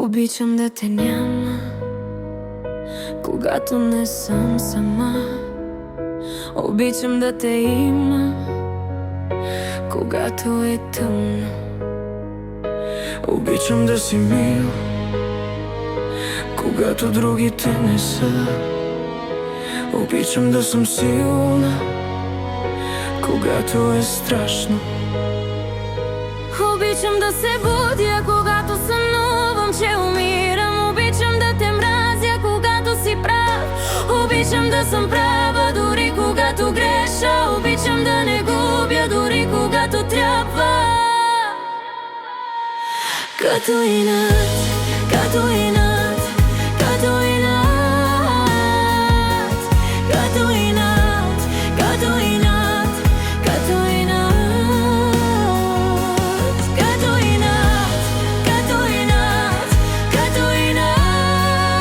Обичам да те няма, когато не съм сама. Обичам да те има, когато е тъмно. Обичам да си мил, когато другите не са. Обичам да съм силна, когато е страшно. Обичам да се будя, когато сънувам, че умирам. Обичам да те мразя, когато си прав. Обичам да съм права, дори когато греша. Обичам да не губя, дори когато трябва. Като инат, като инат, като инат, като инат, като инат, като инат, като инат, като инат, като инат,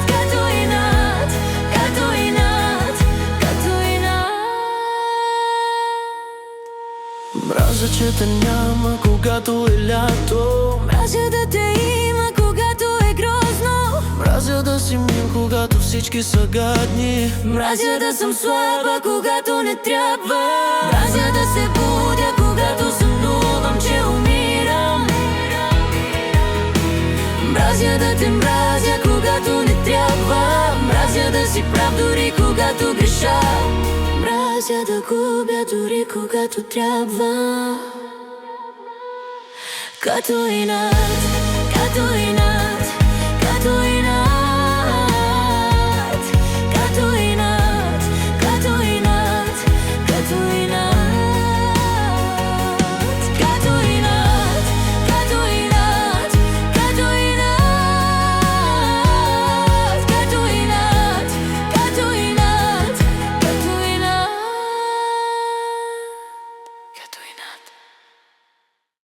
като инат, като инат, като инат. Мразя, че те няма, когато е лято. Мразя да те има, когато е грозно. Мразя да си мил, когато всички са гадни. Мразя да съм слаба, когато не трябва. Мразя да се будя, когато сънувам, че умирам. Мразя да те мразя, когато не трябва. Мразя да си прав, дори когато греша. Мразя да губя, дори когато трябва. Като инат, като инат.